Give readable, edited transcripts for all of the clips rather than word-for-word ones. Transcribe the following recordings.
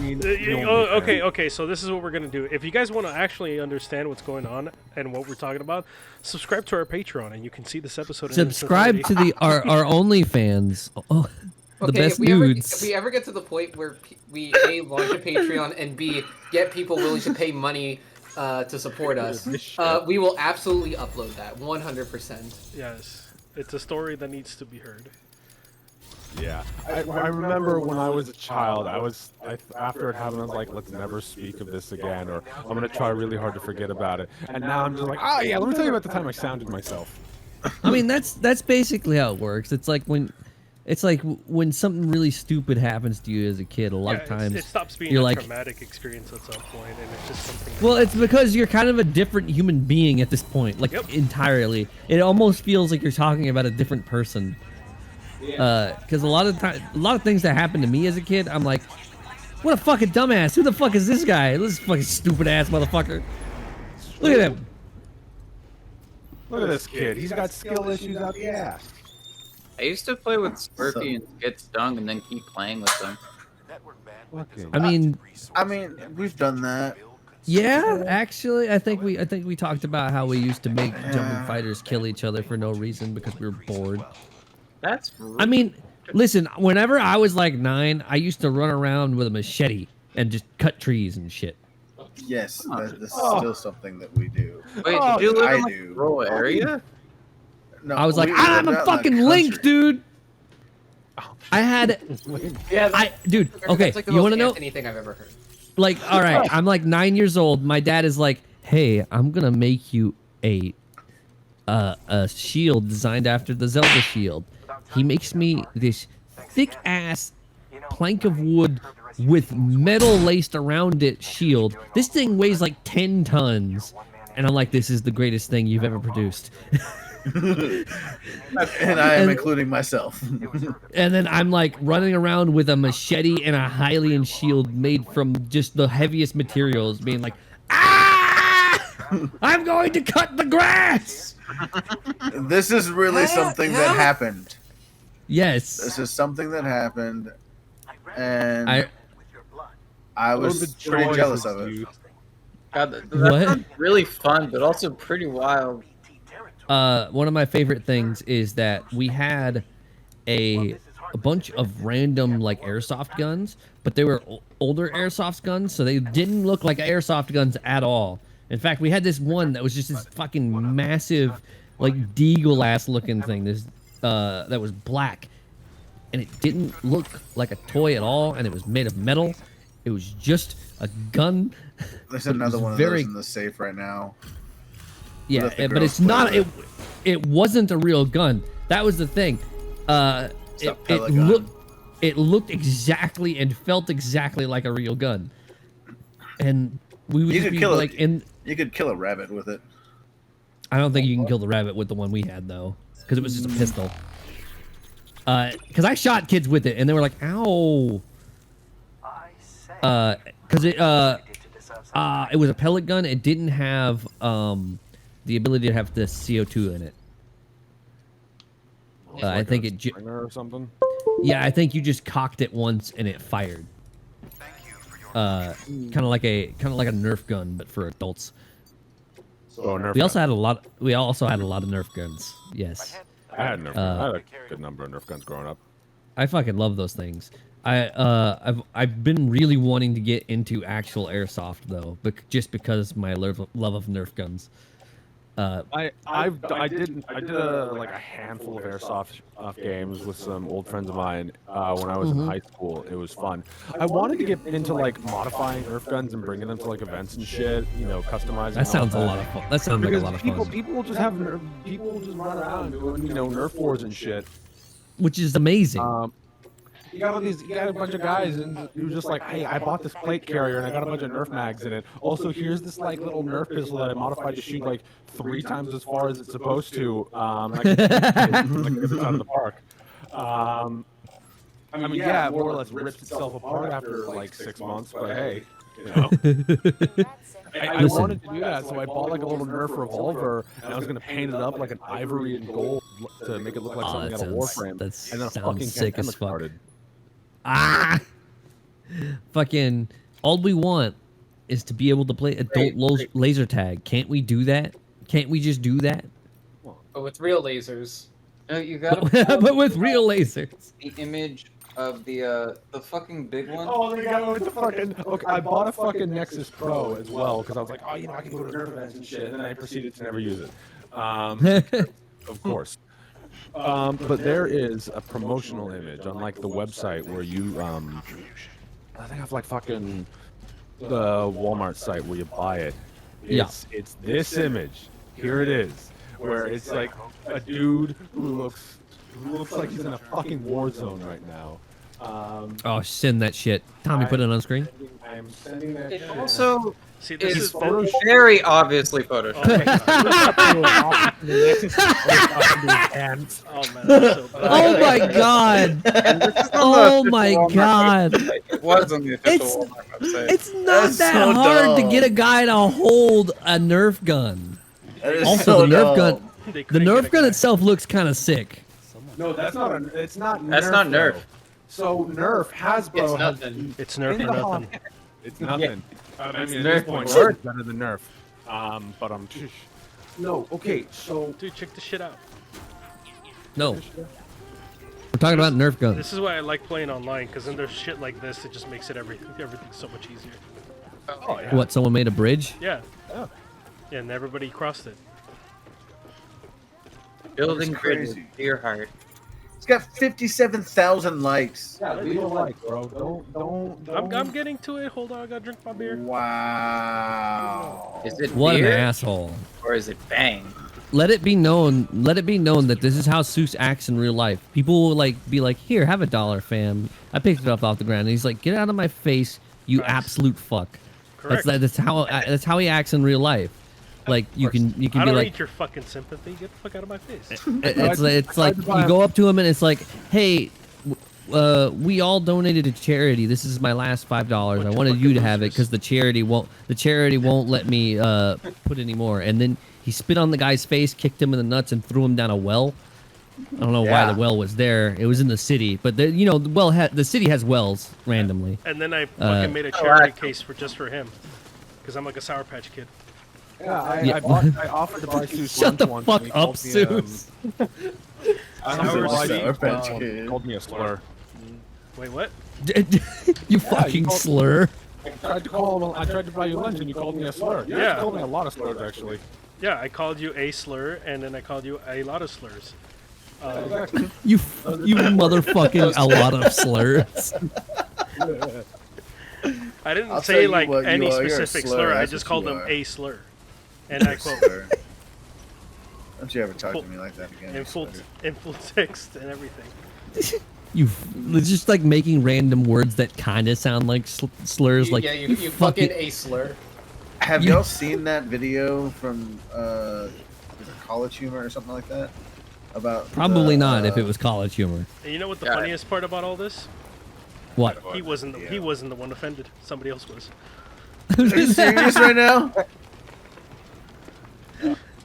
Okay. So this is what we're gonna do. If you guys want to actually understand what's going on and what we're talking about, subscribe to our Patreon, and you can see this episode. Subscribe to our OnlyFans. Oh, the best nudes. If we ever get to the point where we A, launch a Patreon, and B, get people willing to pay money to support us, we will absolutely upload that 100%. Yes, it's a story that needs to be heard. Yeah, I remember when I was a child, after it happened, I was like, let's never speak of this again, or I'm gonna try really hard to forget about it. And now I'm just like, oh yeah, let me tell you about the time I sounded myself. I mean, that's basically how it works. It's like when something really stupid happens to you as a kid. A lot of times it stops being you're a like, traumatic experience at some point, and it's just something. Well, it's because you're kind of a different human being at this point, like entirely. It almost feels like you're talking about a different person. Because a lot of things that happened to me as a kid, I'm like, what a fucking dumbass. Who the fuck is this guy? This fucking stupid ass motherfucker. Look at him. Look at this kid. He's got skill issues out the ass. I used to play with Sparky and get stung and then keep playing with them. I mean, we've done that. Yeah, actually, I think we talked about how we used to make jumping fighters kill each other for no reason because we were bored. That's. I mean, listen. Whenever I was like 9, I used to run around with a machete and just cut trees and shit. Yes, this is still something that we do. Wait, did you live in a rural area? No, I was like, I'm a fucking Link, dude. I had, dude. Okay, like the you want to know anything I've ever heard? Like, all right, I'm like 9 years old. My dad is like, hey, I'm gonna make you a shield designed after the Zelda shield. He makes me this thick ass plank of wood with metal laced around it shield. This thing weighs like 10 tons. And I'm like, this is the greatest thing you've ever produced. And I am including myself. And then I'm like running around with a machete and a Hylian shield made from just the heaviest materials, being like, ah! I'm going to cut the grass! This is really something that happened. Yes. This is something that happened, and I was pretty jealous of it. God, that sounds really fun, but also pretty wild. One of my favorite things is that we had a bunch of random like airsoft guns, but they were older airsoft guns, so they didn't look like airsoft guns at all. In fact, we had this one that was just this fucking massive, like deagle ass looking thing. This that was black, and it didn't look like a toy at all, and it was made of metal. It was just a gun. There's another one of those in the safe right now. Yeah, but it's not. It wasn't a real gun. That was the thing. It looked exactly and felt exactly like a real gun. And we would just be like, you could kill a rabbit with it. I don't think you can kill the rabbit with the one we had though, because it was just a pistol. Because I shot kids with it and they were like, "Ow!" Because it was a pellet gun. It didn't have the ability to have the CO2 in it. I think it or something. Yeah, I think you just cocked it once and it fired. Kind of like a Nerf gun, but for adults. Oh, Nerf. We also had a lot of Nerf guns. Yes. I had Nerf. I had a good number of Nerf guns growing up. I fucking love those things. I've been really wanting to get into actual airsoft though, but just because my love of Nerf guns. I did like a handful of airsoft games with some old friends of mine when I was in high school. It was fun. I wanted to get into like modifying Nerf guns and bringing them to like events and shit. You know, customizing. That sounds a lot of fun. That sounds like a lot of fun. People will just run around doing Nerf wars and shit, which is amazing. You got a bunch of guys, and you're just like, hey, I bought this plate carrier, and I got a bunch of Nerf mags in it. Also, here's this like little Nerf pistol that I modified to shoot like 3 times as far as it's supposed to. I can get it out of the park. I mean, yeah, it more or less ripped itself apart after like 6 months, but hey, you know. I wanted to do that, so I bought like a little Nerf revolver, and I was gonna paint it up like an ivory and gold to make it look like something out of Warframe. That and then sounds sick as fuck. Started. Ah! Fucking all we want is to be able to play adult laser tag. Can't we do that? Can't we just do that? But with real lasers. No, you gotta But with real lasers. the image of the fucking big one. Oh, the guy with the fucking. Okay, I bought a fucking Nexus Pro as well because I was like, oh, I can go to Nerf events and shit, and then I proceeded to never use it. Of course. But there is a promotional image on like the website where you I think I've like fucking the Walmart site where you buy it. It's this image. Here it is, where it's like a dude who looks like he's in a fucking war zone right now. Oh, send that shit. Tommy, put it on screen. I'm sending that. It also See, this is is very obviously Photoshopped. Oh man, that's so bad. Oh my god. And this is on the Oh official my Walmart god. website. It was on the official It's- Walmart website. It's not That's that so hard to dumb. get a guy to hold a Nerf gun. That is Also, so the Nerf dumb. gun, They the couldn't get Nerf a gun guy. itself looks kind of sick. No, that's not a. It's not. That's Nerf, not Nerf. though. So Nerf, Hasbro It's has nothing. It's Nerf in or the nothing. It's nothing. I mean, at Nerf this point, works. it's better than Nerf. But I'm. No, okay, so Dude, check this shit out. No. We're talking about Nerf guns. This is why I like playing online, because then there's shit like this. It just makes it everything so much easier. oh, yeah. What, someone made a bridge? Yeah. Oh. Yeah, and everybody crossed it. Building That's grid crazy. with dear heart. It's got 57,000 likes. Yeah, leave a like, bro. Don't. I'm getting to it. Hold on, I gotta drink my beer. Wow. Is it What an beer asshole. or is it bang? Let it be known that this is how Seuss acts in real life. People will be like, here, have $1, fam. I picked it up off the ground. And he's like, get out of my face, you Facts. absolute fuck. Correct. That's how he acts in real life. Like you can I be don't like, need your fucking sympathy. Get the fuck out of my face. it's like you go up to him and it's like, hey, we all donated to charity. This is my last $5. I wanted you to have it because the charity won't let me put any more. And then he spit on the guy's face, kicked him in the nuts, and threw him down a well. I don't know why Yeah. the well was there. It was in the city, but the the city has wells randomly. And then I fucking made a charity case just for him, because I'm like a Sour Patch Kid. Yeah, Yeah. I offered to buy Seuss Shut the lunch fuck once, and he up, called me, Seuss. I offered to buy Sour Seuss Patch lunch once, Kid. he called me a slur. Wait, what? You fucking called- slur. I tried to call him. I tried to buy you lunch, and you called me a slur. You Yeah. called me a lot of slurs, actually. Yeah, I called you a slur, and then I called you a lot of slurs. Exactly. You motherfucking a lot of slurs. I didn't I'll say tell you like what you any are. You're a specific slur, slur. I that's just what Oh, called you him are. a slur, and I quote Slur. Don't you ever talk to me like that again. in full text and everything. It's just like making random words that kind of sound like slurs. Like yeah, you fucking a slur. Have You- y'all seen that video from is it College Humor or something like that? About probably the, not if it was college humor. And you know what the Yeah. funniest part about all this? What? He wasn't the one offended. Somebody else was. Are you serious right now?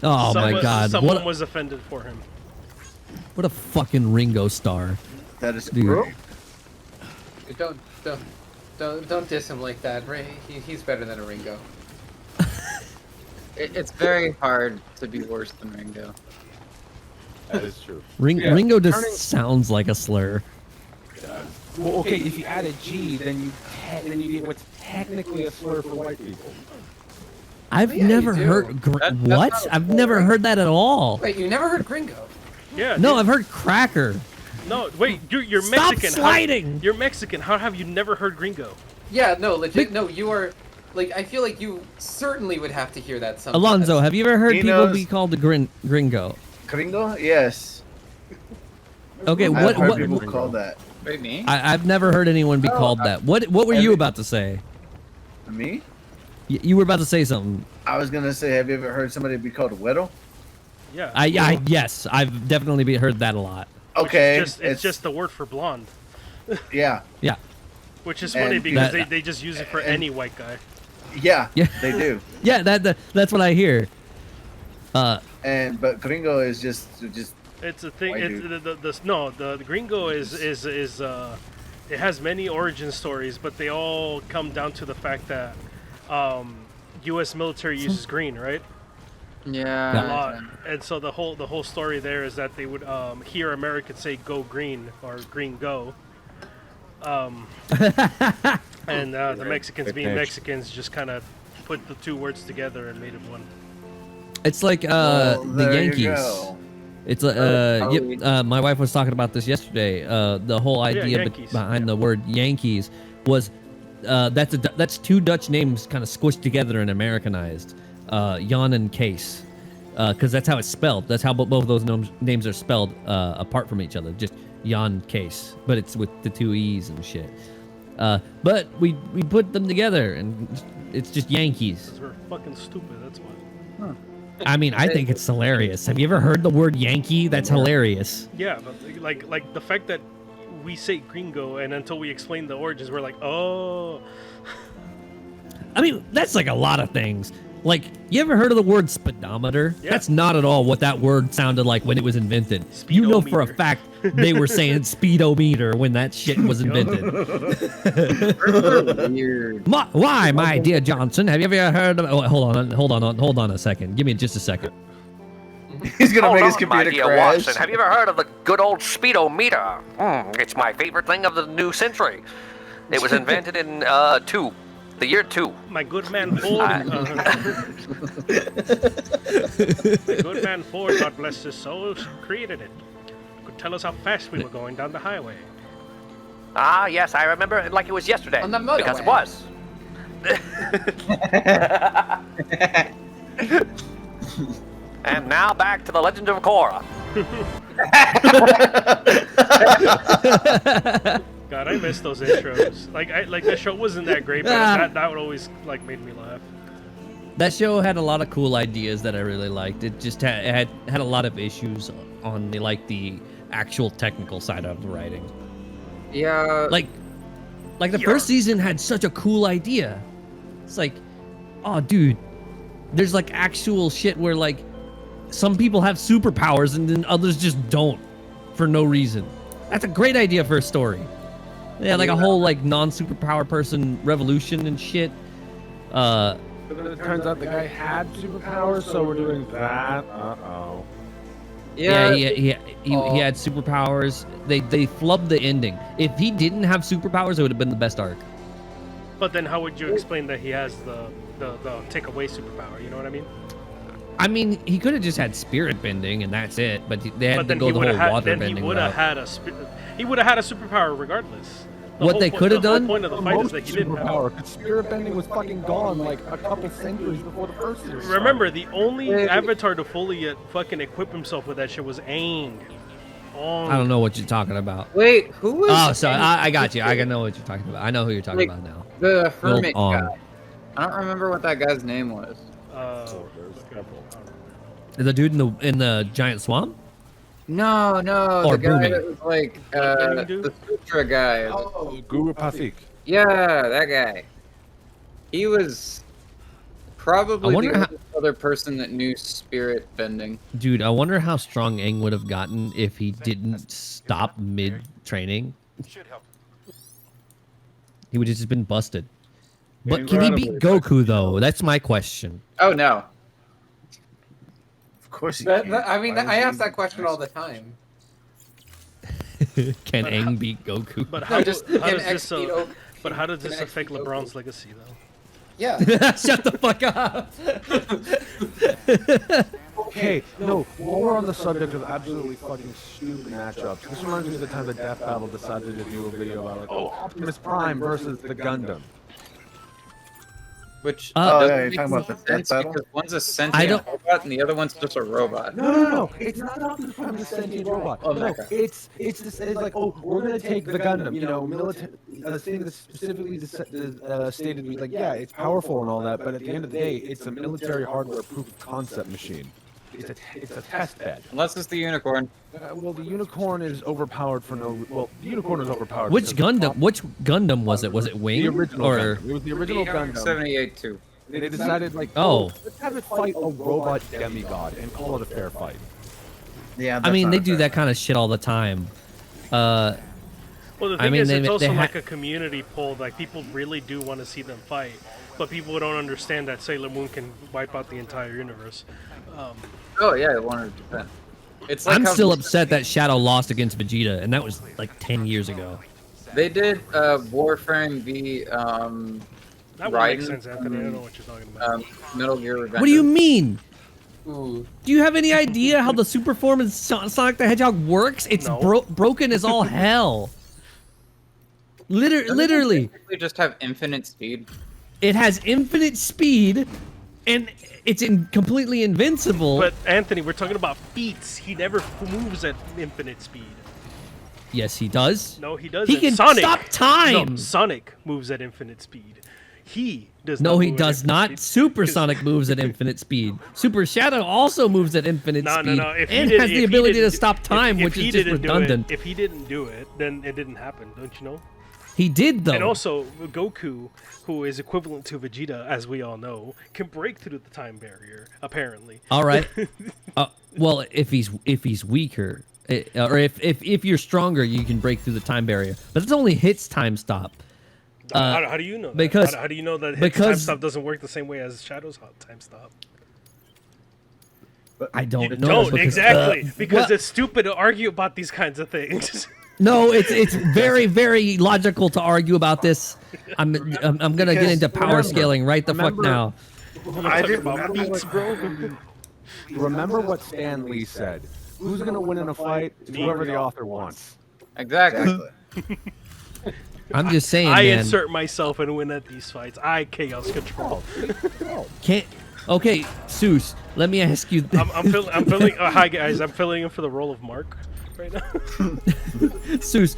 Oh my god! Someone was offended for him. What a fucking Ringo star. That is Dude. great. Don't diss him like that. He's better than a Ringo. It's very hard to be worse than Ringo. That is true. Ringo turning- just sounds like a slur. Well, okay, if you add a G, then you get what's technically a slur for white people. I've yeah, never you do. heard That's what? not a I've slur. never heard that at all. Wait, you never heard Gringo? Yeah. No, dude. I've heard cracker. No, wait. You're Stop Mexican. sliding! You're Mexican. How have you never heard Gringo? Yeah, no, legit. No, you are. Like, I feel like you certainly would have to hear that sometimes. Alonzo, have you ever heard He people knows- be called a gringo? Gringo? Yes. Okay, I've what? heard What? people call that. Wait, me? I've never heard anyone be called that. What were have you you- about to say? Me? You were about to say something. I was gonna say, have you ever heard somebody be called a widow? Yeah. Yes, I've definitely heard that a lot. Okay. It's just the word for blonde, yeah. Yeah. which is And funny because that- they just use it for and- any white guy. Yeah. Yeah. They do. Yeah, that's what I hear. But gringo is just It's a thing. White It's dude. the gringo is it has many origin stories, but they all come down to the fact that U.S. military uses green, right? Yeah. A lot. And so the whole story there is that they would hear Americans say "Go green" or "Green go," and the Mexicans, being Mexicans, just kind of put the two words together and made it one. It's like Well, the there you Yankees. go. It's my wife was talking about this yesterday. The whole idea Yankees, behind the word Yankees was that's two Dutch names kind of squished together and Americanized, Jan and Kees, because that's how it's spelled. That's how both of those names are spelled apart from each other. Just Jan Kees, but it's with the two E's and shit. But we put them together and it's just Yankees. 'Cause we're fucking stupid. That's why. I mean, I think it's hilarious. Have you ever heard the word Yankee? That's hilarious. Yeah, but like the fact that we say gringo and until we explain the origins, we're like, oh. I mean, that's like a lot of things. Like, you ever heard of the word speedometer? Yeah. That's not at all what that word sounded like when it was invented. You know for a Speedometer. fact they were saying speedometer when that shit was invented. Weird. Why, my dear Johnson? Have you ever heard of? Oh, hold on a second. Give me just a second. He's gonna Hold make his on, computer my dear crash. Watson. Have you ever heard of the good old speedometer? It's my favorite thing of the new century. It was invented in the year 2. My good man Ford. My good man Ford, God bless his soul, created it. Could tell us how fast we were going down the highway. Ah, yes, I remember it like it was yesterday. On the Because it motorway. was. And now back to the Legend of Korra. God, I miss those intros. Like the show wasn't that great, but that would always like made me laugh. That show had a lot of cool ideas that I really liked. It just had a lot of issues on the actual technical side of the writing. Yeah. Like the first season had such a cool idea. It's like, oh, dude, there's like actual shit where like some people have superpowers and then others just don't for no reason. That's a great idea for a story. Yeah, like a whole like non-superpower person revolution and shit. But then it turns out the guy had superpowers, so we're doing that. Uh-oh. Yeah, he had superpowers. They flubbed the ending. If he didn't have superpowers, it would have been the best arc. But then how would you explain that he has the take away superpower? You know what I mean? I mean, he could have just had spirit bending and that's it. But they had to go the whole water bending he would have had a superpower regardless. What they could have done? The point of the fight is that he didn't have. Superpower, 'cause spirit bending was fucking gone like a couple centuries before the first series. Remember, the only avatar to fully fucking equip himself with that shit was Aang. I don't know what you're talking about. Wait, who was? Oh, sorry, I got you. I know what you're talking about. I know who you're talking about now. The hermit Ong. guy. I don't remember what that guy's name was. The dude in the giant swamp? No, Or the guy Boomy. that was like the Sutra guy. Oh, Guru Pasik. Yeah, that guy. He was probably wonder the how- only other person that knew spirit bending. Dude, I wonder how strong Aang would have gotten if he didn't stop mid-training. He would have just been busted. But can he beat Goku, though? That's my question. Oh no. Of course he That- can. that- I mean, Why I is ask he- that question all the time. Can Aang beat Goku? But No, how, just how can does this X-Speedo- but how does can this affect X-Speedo- LeBron's legacy though? Yeah. Shut the fuck up! Okay, no, while we're on the subject of absolutely fucking stupid matchups, this reminds me of the time the Death Battle decided to do a video about, like, oh, Optimus Prime versus the Gundam. Which Oh, doesn't yeah, you're make talking about the sense death battle? because one's a I sentient don't- robot and the other one's just a robot. No, it's not Optimus Prime, it's a sentient robot. Oh, No, okay. it's like, oh, we're gonna take the Gundam, you know, military, thing that's specifically stated, like, yeah, it's powerful and all that, but at the end of the day, it's a military hardware proof of concept machine. It's a test bed. Unless it's the unicorn. Well, the unicorn is overpowered for no. Well, the unicorn is overpowered. Which because Gundam? Which Gundam was it? Was it Wing The original or? Gundam. It was the original Gundam. 78 too. They decided, like, Oh. let's have it fight a robot demigod and call it a fair fight. Yeah, I mean, that's they not do fair. that kind of shit all the time. Well, Well, the thing is, it's also like a community poll. Like, people really do want to see them fight, but people don't understand that Sailor Moon can wipe out the entire universe. Oh yeah, 100%. It's like I'm still upset that Shadow lost against Vegeta, and that was like 10 years ago. They did Warframe v That one makes sense, Anthony. I don't know what you're talking about. Metal Gear Revenge. What do you mean? Ooh. Do you have any idea how the super form in Sonic the Hedgehog works? It's broken as all hell. Literally. We just have infinite speed. It has infinite speed, and it's completely invincible. But Anthony, we're talking about feats. He never moves at infinite speed. Yes, he does. No, he doesn't. He can Sonic, stop time. No, Sonic moves at infinite speed. He does No, not. he does not. Super Sonic moves at infinite speed. Super Shadow also moves at infinite speed. No. And has the ability to stop time, which is just redundant. If he didn't do it, then it didn't happen. Don't you know? He did, though. And also, Goku, who is equivalent to Vegeta, as we all know, can break through the time barrier, apparently. All right. Well, if he's weaker, or if you're stronger, you can break through the time barrier. But it's only Hit's time stop. How do you know that? Because how do you know that Hit's time stop doesn't work the same way as Shadow's time stop? I don't You know. don't, exactly. Because it's stupid to argue about these kinds of things. No, it's very, very logical to argue about this. I'm gonna get into power scaling right the fuck now. I didn't Remember what Stan Lee said. Who's gonna win in a fight? It's whoever the author wants. Exactly. I'm just saying, I man. insert myself and win at these fights. I chaos control. Can't. Okay, Seuss. Let me ask you. I'm filling. Hi guys, I'm filling in for the role of Mark right now. Seuss,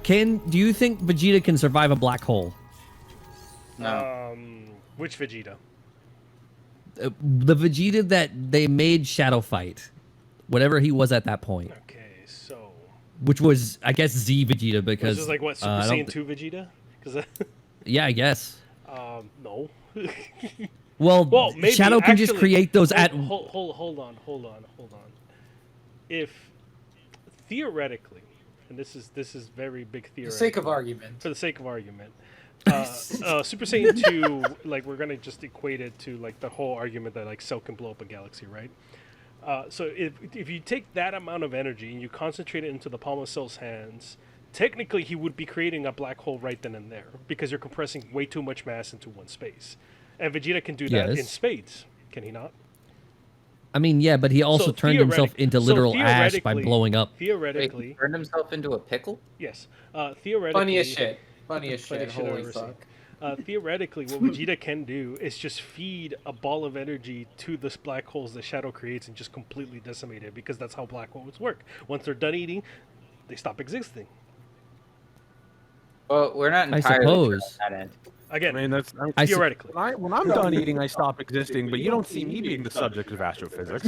do you think Vegeta can survive a black hole? No. Which Vegeta? The Vegeta that they made Shadow fight, whatever he was at that point. Okay, so. Which was, I guess, Z Vegeta because. This is like what, Super Saiyan 2 Vegeta? Yeah, I guess. No. Well, maybe, Shadow can just create those at. Hold on. If theoretically, and this is very big theory. For the sake of argument. For the sake of argument. Super Saiyan 2, like, we're gonna just equate it to like the whole argument that like Cell can blow up a galaxy, right? So if you take that amount of energy and you concentrate it into the palm of Cell's hands, technically he would be creating a black hole right then and there because you're compressing way too much mass into one space. And Vegeta can do that in spades, can he not? I mean, yeah, but he also turned himself into literal ash by blowing up. Theoretically, he turned himself into a pickle? Yes. Theoretically, Funniest shit. Holy fuck. Theoretically, what Vegeta can do is just feed a ball of energy to this black holes that Shadow creates and just completely decimate it, because that's how black holes work. Once they're done eating, they stop existing. Well, we're not entirely suppose. sure on that end. Again, I mean, theoretically. When I'm done eating, I stop existing, but you don't see me being the subject of astrophysics.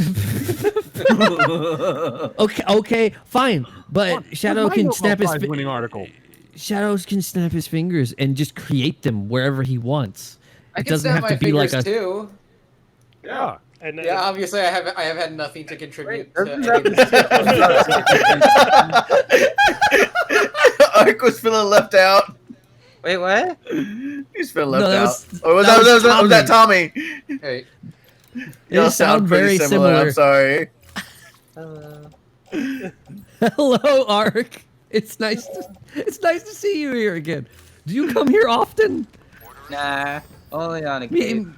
Okay, fine. But Shadow can snap his winning article. Shadows can snap his fingers and just create them wherever he wants. I It can doesn't snap have my to be like fingers a. too. Yeah. And, Yeah, obviously I have had nothing to contribute to. Ark was feeling left out. Wait, what? He's feeling left that out. was- Or was that that was Tommy? Hey, They sound very similar. I'm sorry. Hello, Ark. It's nice to see you here again. Do you come here often? Nah, only on occasion.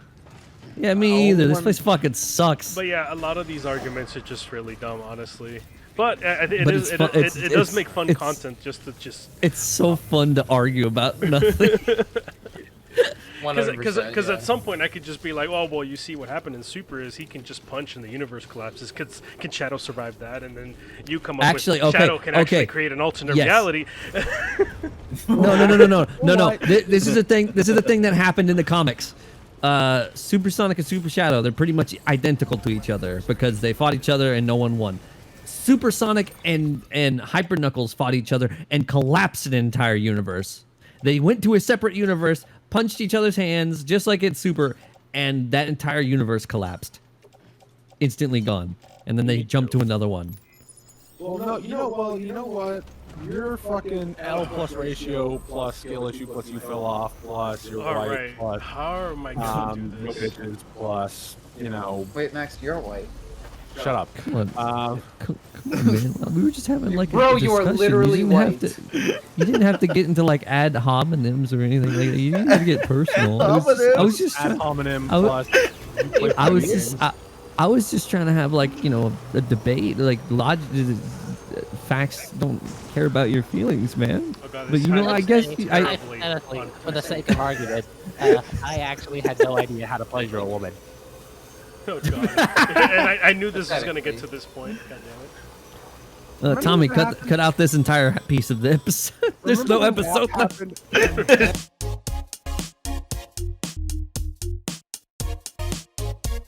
Me either. This place fucking sucks. But yeah, a lot of these arguments are just really dumb, honestly. But it does make fun content just to just. It's so fun to argue about nothing. Because at some point I could just be like, oh well, you see what happened in Super is he can just punch and the universe collapses. Can Shadow survive that? And then you come up with Shadow can actually create an alternate reality. No. This is the thing. This is the thing that happened in the comics. Super Sonic and Super Shadow, they're pretty much identical to each other because they fought each other and no one won. Super Sonic and Hyper Knuckles fought each other and collapsed an entire universe. They went to a separate universe, punched each other's hands, just like in Super, and that entire universe collapsed. Instantly gone. And then they jumped to another one. Well, no, you know what? You're fucking L plus ratio plus skill issue plus you fell off plus your All white right. plus How am I gonna do no this? bitches plus Wait, Max, you're white. shut up. Come on, come on, man. We were just having like Bro, a you are discussion. literally you didn't white. Have to, you didn't have to get into like ad homonyms or anything like that. You didn't have to get personal. I was just Ad trying, hominem I wa- plus you play I was video just games. I was just trying to have like a debate. Like logic, facts don't care about your feelings, man. Oh God, But this you know, time I is guess terribly Hypothetically, for the unprofessional. sake of argument, I actually had no idea how to pleasure a woman. Oh God. And I knew this was gonna get to this point. God damn it. Tommy, cut out this entire piece of the episode. There's no Remember when that episode left. happened?